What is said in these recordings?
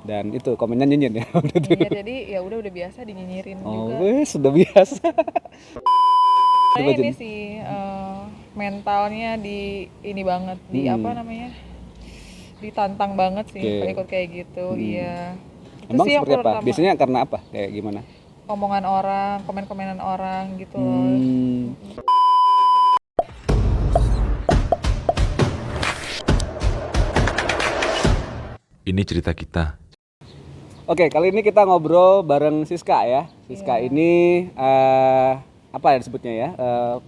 Dan itu komennya nyinyir ya. Nyinyir, jadi ya udah biasa dinyinyirin Oh, juga. sudah biasa. Coba Ini Jen. sih mentalnya ini banget, di apa namanya, ditantang banget sih kalau Oke. ikut kayak gitu. Iya, itu Emang sih yang seperti apa? pertama. Biasanya karena apa? Kayak gimana? Omongan orang, komen-komenan orang gitu loh. Hmm. Ini cerita kita. Oke, kali ini kita ngobrol bareng Siska ya. Siska Iya. ini apa ya disebutnya ya?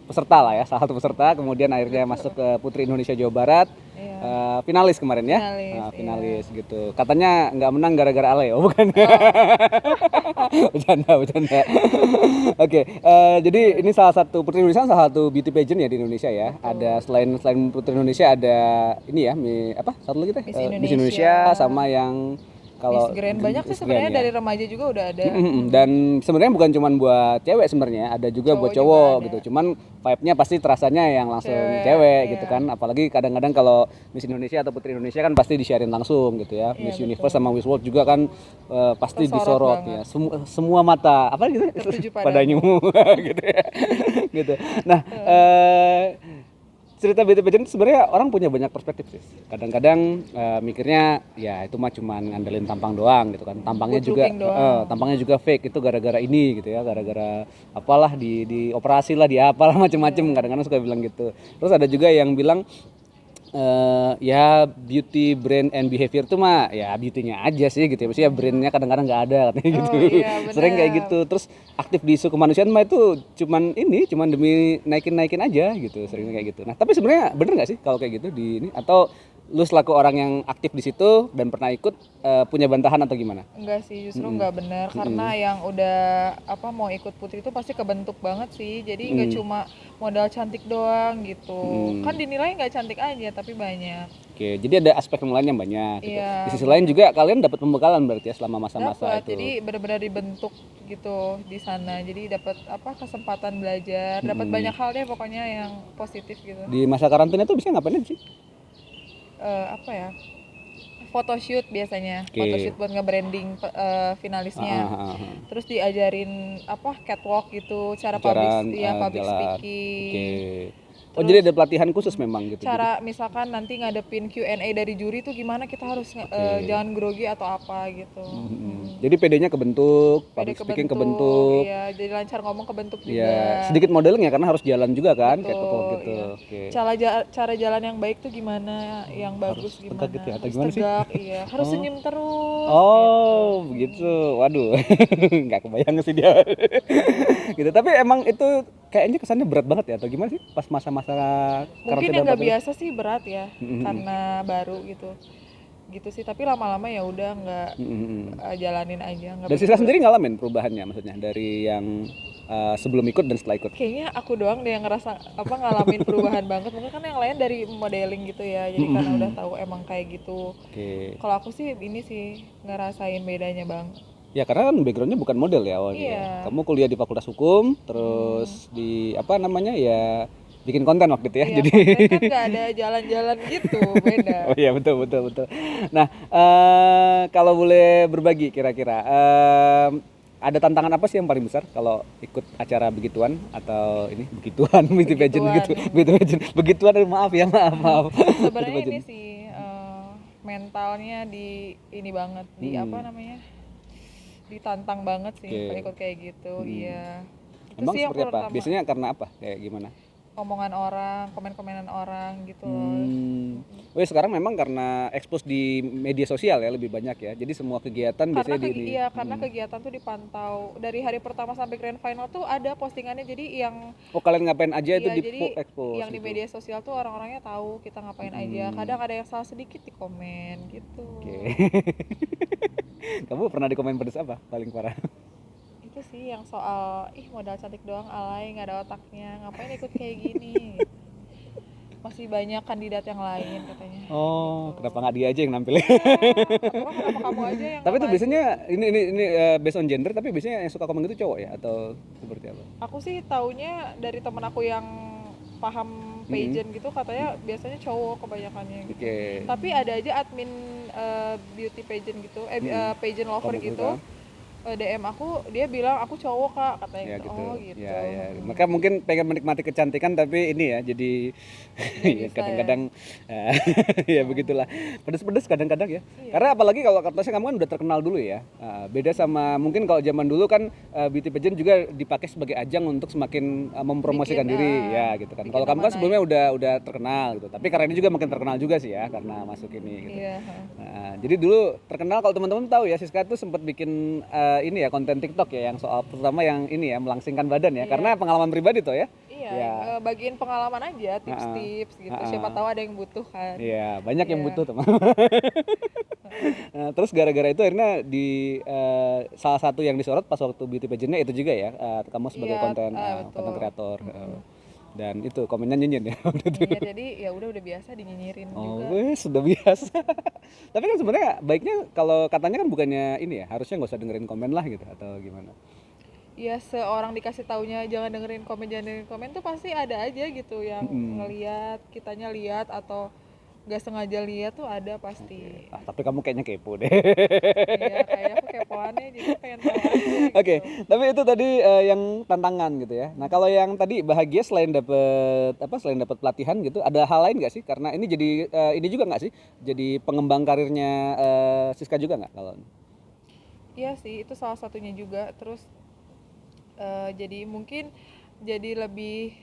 Peserta lah ya, salah satu peserta. Kemudian akhirnya masuk ke Putri Indonesia Jawa Barat. Iya. Finalis kemarin ya. Finalis, Finalis gitu. Katanya nggak menang gara-gara Ale, oh bukan? Bercanda. Oke, jadi ini salah satu Putri Indonesia, salah satu beauty pageant ya di Indonesia ya. Betul. Ada selain Putri Indonesia ada ini ya, apa? Satu lagi teh? Miss Miss Indonesia sama yang kalau Miss Grand banyak sih Miss Grand sebenarnya, ya. dari remaja juga udah ada. Dan sebenarnya bukan cuma buat cewek sebenarnya, ada juga buat Cowok cowok juga ada. gitu. Cuman vibe-nya pasti terasanya yang langsung Cewek, cewek iya. gitu kan. Apalagi kadang-kadang kalau Miss Indonesia atau Putri Indonesia kan pasti di-sharein langsung gitu ya. Iya, Miss betul. Universe sama Miss World juga kan pasti Tersorot disorot banget. ya. Semua mata apa gitu Tertuju padamu gitu ya. Gitu. Nah, cerita beauty pageant sebenarnya orang punya banyak perspektif sih. Kadang-kadang mikirnya ya itu mah cuma ngandelin tampang doang gitu kan. Tampangnya Good juga looking doang. tampangnya juga fake itu gara-gara ini gitu ya, gara-gara apalah di operasi lah, di apalah macem-macem. Kadang-kadang suka bilang gitu. Terus ada juga yang bilang ya beauty brand and behavior tuh mah ya beauty-nya aja sih gitu ya. Maksudnya brandnya kadang-kadang nggak ada katanya gitu. Iya, Sering kayak benar. gitu. Terus aktif di isu kemanusiaan mah itu cuman demi naikin aja gitu, sering kayak gitu. Nah, tapi sebenarnya bener nggak sih kalau kayak gitu di ini, atau lu selaku orang yang aktif di situ dan pernah ikut punya bantahan atau gimana? Enggak sih, justru nggak benar, karena yang udah mau ikut putri itu pasti kebentuk banget sih. Jadi nggak cuma modal cantik doang gitu. Kan dinilai nggak cantik aja tapi banyak. Oke, jadi ada aspek yang lain yang banyak gitu. Iya, Di sisi lain juga kalian dapat pembekalan berarti ya selama masa-masa dapat. itu. Jadi benar-benar dibentuk gitu di sana. Jadi dapat kesempatan belajar, dapat banyak hal deh pokoknya yang positif gitu. Di masa karantina itu bisa ngapain aja sih? Photoshoot biasanya, Oke. photoshoot buat nge-branding finalisnya. Terus diajarin catwalk gitu, cara public jalan. speaking. Oke. Oh, jadi ada pelatihan khusus memang gitu. Cara misalkan nanti ngadepin Q&A dari juri tuh gimana kita harus jangan grogi atau apa gitu. Jadi PD-nya kebentuk, Pede public speaking kebentuk. iya, jadi lancar ngomong kebentuk juga. Ya, sedikit modeling ya karena harus jalan juga kan, kayak Betul, catwalk gitu. iya. Oke. Cara jalan yang baik tuh gimana, yang bagus Harus gimana. tegak gitu ya, atau Harus gimana sih? tegak, iya. Harus senyum terus. Oh, begitu. Waduh, nggak kebayang sih dia. Gitu. Tapi emang itu kayaknya kesannya berat banget ya, atau gimana sih pas masa-masa Mungkin karantina yang nggak 4 bulan? biasa sih berat ya, karena baru gitu sih. Tapi lama-lama ya udah nggak, jalanin aja. Nggak Dan begitu Siska berat. sendiri ngalamin perubahannya, maksudnya dari yang sebelum ikut dan setelah ikut. Kayaknya aku doang deh yang ngerasa ngalamin perubahan banget. Mungkin kan yang lain dari modeling gitu ya, jadi karena udah tahu emang kayak gitu. Oke. Kalau aku sih ini sih ngerasain bedanya banget. Ya karena kan backgroundnya bukan model ya awalnya. Iya. Ya. Kamu kuliah di Fakultas Hukum, terus di apa namanya ya bikin konten waktu itu ya. Iya, Jadi konten kan nggak ada jalan-jalan gitu, beda. oh iya betul. Nah kalau boleh berbagi kira-kira ada tantangan apa sih yang paling besar kalau ikut acara begituan atau ini begituan beauty pageant gitu, beauty pageant begituan, maaf. Sebenarnya Beauty ini pageant. sih mentalnya ini banget, di ditantang banget sih Oke. kalau ikut kayak gitu. Iya, itu Emang sih yang seperti apa? pertama. Biasanya karena apa? Kayak gimana? Omongan orang, komen-komenan orang gitu loh. Oh, sekarang memang karena expose di media sosial ya lebih banyak ya. Jadi semua kegiatan biasanya di ini. Karena kegiatan tuh dipantau dari hari pertama sampai grand final tuh ada postingannya. Jadi yang Oh, kalian ngapain aja itu di jadi expose yang di gitu. media sosial tuh orang-orangnya tahu kita ngapain aja. Kadang ada yang salah sedikit di komen gitu. Oke. Kamu pernah di komen pedes apa paling parah? Itu sih yang soal modal cantik doang, alay, nggak ada otaknya, ngapain ikut kayak gini gitu. Masih banyak kandidat yang lain katanya. Oh, gitu. kenapa nggak dia aja yang nampilnya? Kenapa kamu aja yang Tapi itu nggak biasanya ini based on gender, tapi biasanya yang suka komen itu cowok ya atau seperti apa? Aku sih taunya dari temen aku yang paham pageant gitu katanya biasanya cowok kebanyakannya gitu. Oke. Tapi ada aja admin beauty pageant gitu, pageant lover Komen gitu. DM aku, dia bilang aku cowok kak, katanya Ya gitu. gitu. Oh gitu. Ya, ya. Maka mungkin pengen menikmati kecantikan tapi ini ya jadi ya, bisa kadang-kadang ya begitulah. Pedes-pedes kadang-kadang ya. Iya. Karena apalagi kalau katanya kamu kan udah terkenal dulu ya. Beda sama mungkin kalau zaman dulu kan beauty pageant juga dipakai sebagai ajang untuk semakin mempromosikan Bikin, diri ya gitu kan. bikin Kalau kamu nama kan sebelumnya udah terkenal gitu. Tapi karena ini juga makin terkenal juga sih ya karena masuk ini gitu. Iya. Jadi dulu terkenal kalau teman-teman tahu ya Siska tuh sempat bikin ini ya konten TikTok ya yang soal terutama yang ini ya melangsingkan badan ya karena pengalaman pribadi tuh ya. Iya, Ya. bagiin pengalaman aja, tips-tips gitu. Siapa tahu ada yang butuh kan. Iya banyak yang Iya. butuh teman. Nah, terus gara-gara itu akhirnya di salah satu yang disorot pas waktu beauty pageantnya itu juga ya kamu sebagai Iya, konten betul. kreator. Dan itu komennya nyinyir ya. Iya, jadi ya udah biasa dinyinyirin Oh, juga. sudah biasa. Tapi kan sebenarnya baiknya kalau katanya kan bukannya ini ya, harusnya nggak usah dengerin komen lah gitu atau gimana? Ya seorang dikasih taunya jangan dengerin komen tuh pasti ada aja gitu yang ngeliat, kitanya lihat atau nggak sengaja lihat tuh ada pasti. Tapi kamu kayaknya kepo deh. Iya, kayak aku kepoannya jadi pengen tahu aja gitu. Oke, tapi itu tadi yang tantangan gitu ya. Nah, kalau yang tadi bahagia selain dapat pelatihan gitu, ada hal lain nggak sih? Karena ini jadi ini juga nggak sih? Jadi pengembang karirnya Siska juga nggak kalau? Iya sih, itu salah satunya juga. Terus jadi mungkin jadi lebih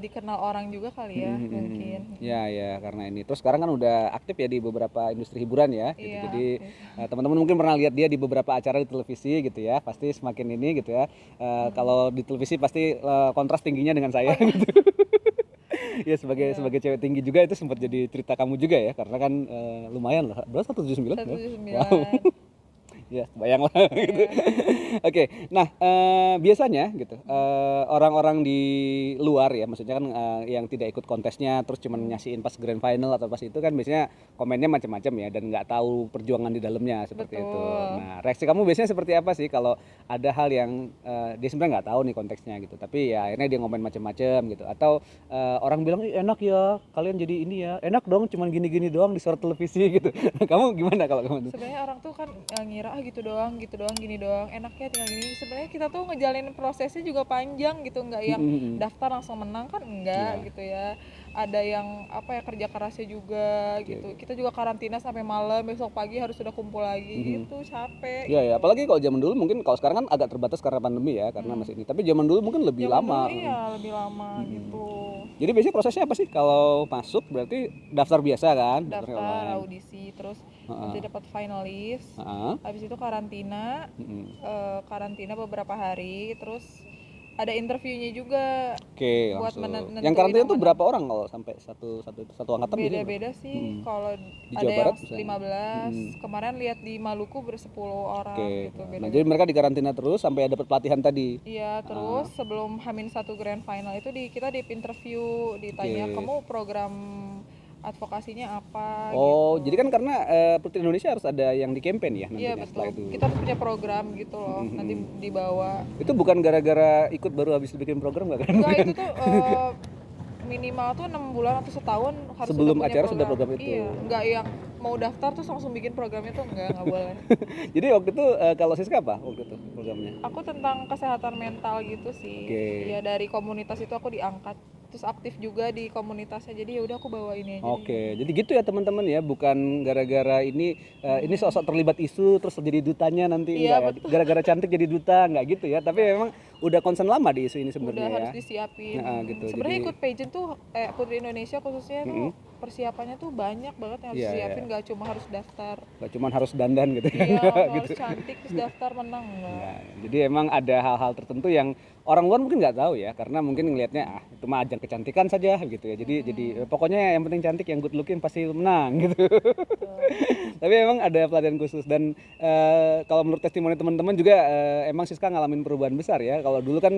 dikenal orang juga kali ya mungkin. Ya, karena ini. Terus sekarang kan udah aktif ya di beberapa industri hiburan ya. Gitu. Iya, Jadi teman-teman mungkin pernah lihat dia di beberapa acara di televisi gitu ya. Pasti semakin ini gitu ya. Kalau di televisi pasti kontras tingginya dengan saya gitu. Ya sebagai cewek tinggi juga itu sempat jadi cerita kamu juga ya. Karena kan lumayan lah. Berapa 179? 179. Wow. Ya, bayang lah gitu. Oke, nah biasanya gitu orang-orang di luar ya, maksudnya kan yang tidak ikut kontesnya terus cuma nyasihin pas grand final atau pas itu kan biasanya komennya macam-macam ya dan nggak tahu perjuangan di dalamnya seperti itu. Betul. Nah, reaksi kamu biasanya seperti apa sih kalau ada hal yang dia sebenarnya nggak tahu nih konteksnya gitu, tapi ya akhirnya dia ngomen macam-macam gitu, atau orang bilang "Ih, enak ya kalian jadi ini ya, enak dong cuman gini-gini doang di suara televisi gitu." Kamu gimana kalau kamu? Sebenarnya orang tuh kan ngira gitu doang, gini doang, enaknya tinggal gini. Sebenarnya kita tuh ngejalanin prosesnya juga panjang gitu, nggak yang daftar langsung menang kan enggak gitu ya. Ada yang apa ya kerja kerasnya juga gitu. Kita juga karantina sampai malam, besok pagi harus sudah kumpul lagi gitu, capek. Iya ya, apalagi kalau zaman dulu mungkin kalau sekarang kan agak terbatas karena pandemi ya, karena masih ini. Tapi zaman dulu mungkin lebih Zaman lama. dulu iya lebih lama gitu. Jadi biasanya prosesnya apa sih kalau masuk berarti daftar biasa kan? Daftar online. audisi terus nanti dapat finalis. Habis itu karantina. Karantina beberapa hari terus ada interviewnya juga. Oke, buat langsung. nentuin Yang karantina tuh yang berapa orang kalau sampai satu angkatan biasanya berapa? beda-beda sih. Kalau Di ada Jawa yang Barat misalnya? 15, kemarin lihat di Maluku bersepuluh orang Oke. gitu. Nah, Beda-beda. jadi mereka di karantina terus sampai dapat pelatihan tadi. Iya, terus sebelum H-1 grand final itu kita di interview, ditanya kamu program advokasinya apa Oh, gitu. jadi kan karena Putri Indonesia harus ada yang di campaign ya nantinya Iya setelah betul. itu. Kita harus punya program gitu loh, nanti dibawa. Itu bukan gara-gara ikut baru habis bikin program nggak kan? Enggak, itu tuh minimal tuh 6 bulan atau setahun harus Sebelum punya acara sudah program itu. Iya, enggak yang mau daftar terus langsung bikin programnya tuh enggak boleh. Jadi waktu itu kalau Siska apa waktu itu programnya? Aku tentang kesehatan mental gitu sih. Oke. Ya dari komunitas itu aku diangkat. Terus aktif juga di komunitasnya. Jadi ya udah aku bawa ini aja. Oke, jadi gitu ya teman-teman ya, bukan gara-gara ini sosok terlibat isu terus jadi dutanya nanti Iya, enggak ya. Gara-gara cantik jadi duta enggak gitu ya, tapi memang udah concern lama di isu ini Udah sebenarnya ya. harus disiapin. Gitu. Sebenarnya Jadi ikut pageant tuh Putri Indonesia khususnya tuh persiapannya tuh banyak banget yang harus Iya, disiapin, nggak cuma harus daftar. nggak cuma harus dandan gitu ya. Iya, Nggak nggak gitu. harus cantik terus daftar menang enggak. Nah, jadi emang ada hal-hal tertentu yang orang luar mungkin nggak tahu ya, karena mungkin ngelihatnya itu mah ajang kecantikan saja gitu ya. Jadi pokoknya yang penting cantik, yang good looking pasti menang gitu. Tapi emang ada pelatihan khusus dan kalau menurut testimoni teman-teman juga emang Siska ngalamin perubahan besar ya. kalau dulu kan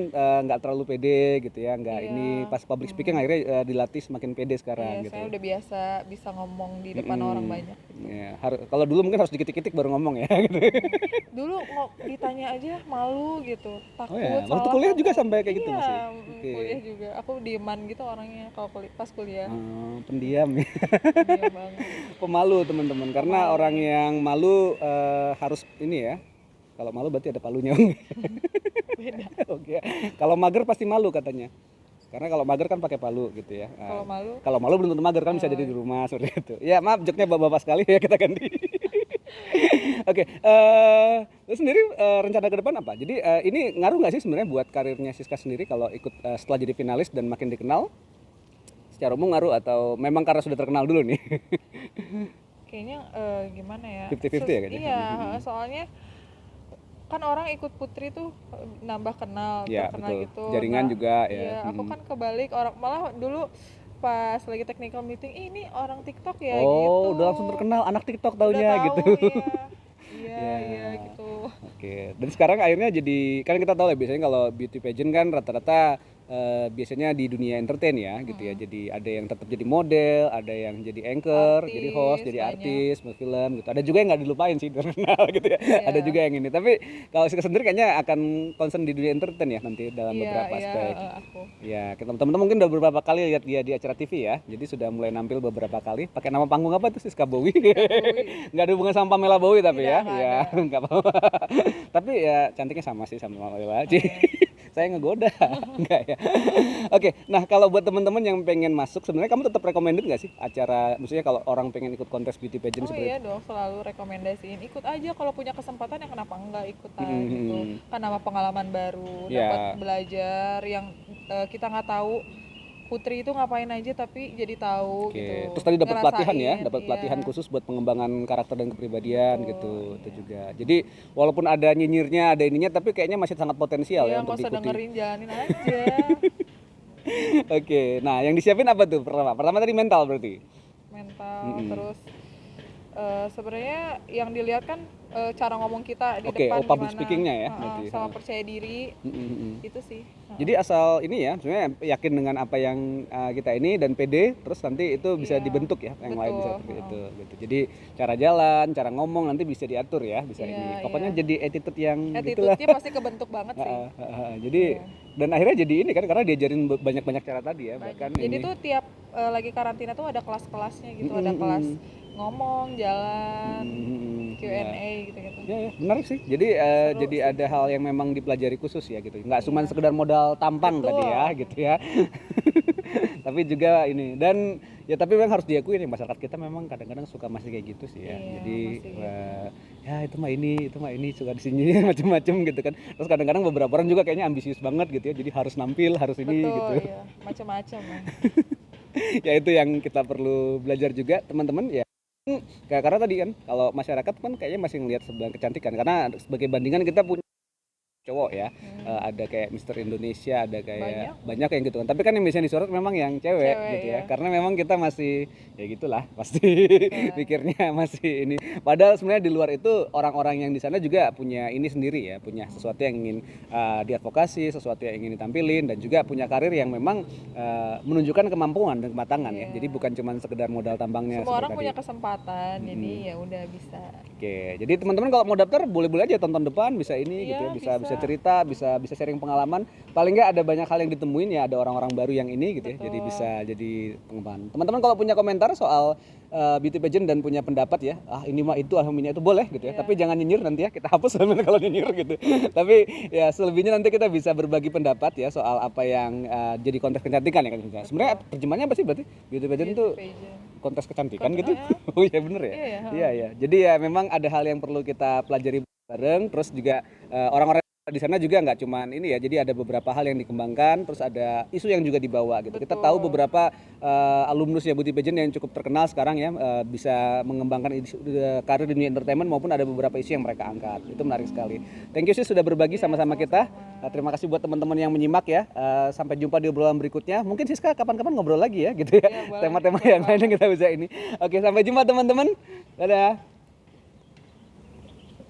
nggak terlalu pede gitu ya, nggak Iya. ini pas public speaking akhirnya dilatih semakin pede sekarang Iya, gitu. saya udah biasa bisa ngomong di depan orang banyak. Ya, kalau dulu mungkin harus dikit-dikit baru ngomong ya gitu. Dulu ditanya aja malu gitu, takut Oh ya, waktu salah kuliah juga ngomong. sampai kayak gitu Iya, masih? Oke. kuliah juga. Aku dieman gitu orangnya kalau pas kuliah. Pendiam ya. Diam banget. Pemalu teman-teman, karena orang yang malu harus ini ya. Kalau malu berarti ada palunya. Beda. Oke. Kalau mager pasti malu katanya. Karena kalau mager kan pakai palu gitu ya. Kalau malu Kalau malu belum tentu mager kan bisa jadi di rumah seperti itu. Ya maaf joknya bapak-bapak sekali ya, kita ganti. Oke, lu sendiri rencana ke depan apa? Jadi ini ngaruh nggak sih sebenarnya buat karirnya Siska sendiri kalau ikut setelah jadi finalis dan makin dikenal? Secara umum ngaruh atau memang karena sudah terkenal dulu nih? kayaknya gimana ya? 50-50 ya kayaknya? Iya, soalnya kan orang ikut Putri tuh nambah kenal, Ya, terkenal betul. gitu. Jaringan juga ya. Iya, aku kan kebalik orang malah dulu pas lagi technical meeting, ini orang TikTok ya gitu. Oh, udah langsung terkenal anak TikTok taunya Udah tahu, gitu. Iya, iya gitu. Oke, dan sekarang akhirnya jadi, kan kita tahu lah biasanya kalau beauty pageant kan rata-rata biasanya di dunia entertain ya gitu ya. Jadi ada yang tetap jadi model, ada yang jadi anchor, jadi host, jadi banyak. artis, film gitu. Ada juga yang nggak dilupain sih terkenal gitu ya. Iya. Ada juga yang ini. Tapi kalau Siska sendiri kayaknya akan concern di dunia entertain ya nanti dalam Iya, beberapa iya, aspek. aku. Ya, teman-teman mungkin udah beberapa kali lihat dia di acara TV ya. Jadi sudah mulai nampil beberapa kali. Pakai nama panggung apa tuh, Siska Bowie? Nggak ada hubungan sama Pamela Bowie tapi ya. Tidak, nggak Ya, ada. nggak apa-apa. Tapi ya cantiknya sama sih sama Pamela. Saya ngegoda. Enggak ya. Oke, nah kalau buat teman-teman yang pengen masuk, sebenarnya kamu tetap recommended nggak sih acara, maksudnya kalau orang pengen ikut kontes beauty pageant Oh seperti iya dong, selalu rekomendasiin ikut aja kalau punya kesempatan, ya kenapa enggak ikutan gitu. Kan nama pengalaman baru, Ya. dapat belajar yang kita nggak tahu Putri itu ngapain aja tapi jadi tahu Oke, gitu. terus tadi dapat pelatihan ya, Ngerasain, dapat iya. pelatihan khusus buat pengembangan karakter dan kepribadian Betul, gitu, itu juga. Jadi walaupun ada nyinyirnya, ada ininya, tapi kayaknya masih sangat potensial ya Iya, untuk nggak usah diikuti. dengerin, jalanin aja. Oke, nah yang disiapin apa tuh pertama? Pertama tadi mental berarti. Mental, terus sebenarnya yang dilihat kan cara ngomong kita di Oke, depan public gimana. speaking-nya ya, Heeh, berarti. sama percaya diri, itu sih. Jadi asal ini ya, sebenarnya yakin dengan apa yang kita ini dan pede, terus nanti itu bisa Iya, dibentuk ya, yang lain bisa betul, seperti itu. Gitu. Jadi cara jalan, cara ngomong nanti bisa diatur ya, bisa Iya, ini. Pokoknya iya. jadi attitude yang gitulah. Attitude-nya pasti kebentuk banget sih. Jadi dan akhirnya jadi ini kan karena diajarin banyak-banyak cara tadi ya, bahkan Jadi ini. tuh tiap lagi karantina tuh ada kelas-kelasnya gitu, ada kelas ngomong, jalan, Q&A gitu-gitu. Ya, menarik sih. Jadi jadi ada hal yang memang dipelajari khusus ya gitu. Nggak cuma sekedar modal tampang Betul. tadi ya gitu ya. Tapi juga ini, dan ya tapi memang harus diakui nih masyarakat kita memang kadang-kadang suka masih kayak gitu sih ya. Iya, Jadi masih ya itu mah ini suka disini macam-macam gitu kan. Terus kadang-kadang beberapa orang juga kayaknya ambisius banget gitu ya. Jadi harus nampil, harus ini Betul, gitu. iya. Macam-macam ya. Ya itu yang kita perlu belajar juga teman-teman ya. Karena tadi kan kalau masyarakat kan kayaknya masih ngelihat sebelah kecantikan, karena sebagai bandingan kita punya cowok ya. Ada kayak Mister Indonesia, ada kayak banyak yang gitu kan. Tapi kan yang biasanya disorot memang yang cewek gitu ya. Iya. Karena memang kita masih ya gitulah pasti pikirnya masih ini. Padahal sebenarnya di luar itu orang-orang yang di sana juga punya ini sendiri ya, punya sesuatu yang ingin diadvokasi, sesuatu yang ingin ditampilin, dan juga punya karir yang memang menunjukkan kemampuan dan kematangan ya. Jadi bukan cuma sekedar modal tambangnya. Semua seperti orang punya tadi. kesempatan, jadi ya udah bisa. Oke, jadi teman-teman kalau mau daftar boleh-boleh aja tonton depan, bisa ini gitu ya, bisa cerita, bisa sharing pengalaman. Paling nggak ada banyak hal yang ditemuin ya, ada orang-orang baru yang ini gitu ya. Jadi bisa jadi pengembangan. Teman-teman kalau punya komentar soal beauty pageant dan punya pendapat ya, ini mah itu, ini itu boleh gitu ya. Tapi jangan nyinyir nanti ya, kita hapus kalau nyinyir gitu. Tapi ya selebihnya nanti kita bisa berbagi pendapat ya soal apa yang jadi kontes kecantikan ya kan. Sebenarnya terjemahannya apa sih berarti? Beauty pageant itu kontes kecantikan gitu. Oh iya bener ya. Iya. Jadi ya memang ada hal yang perlu kita pelajari bareng, terus juga orang-orang di sana juga nggak cuman ini ya, jadi ada beberapa hal yang dikembangkan, terus ada isu yang juga dibawa gitu. Kita tahu beberapa alumnus ya beauty pageant yang cukup terkenal sekarang ya, bisa mengembangkan karir di dunia entertainment maupun ada beberapa isu yang mereka angkat. Itu menarik sekali. Thank you sih sudah berbagi sama-sama kita. Terima kasih buat teman-teman yang menyimak ya. Sampai jumpa di obrolan berikutnya. Mungkin Siska kapan-kapan ngobrol lagi ya gitu ya. Tema-tema yang lain yang kita bisa ini. Oke, sampai jumpa teman-teman. Dadah.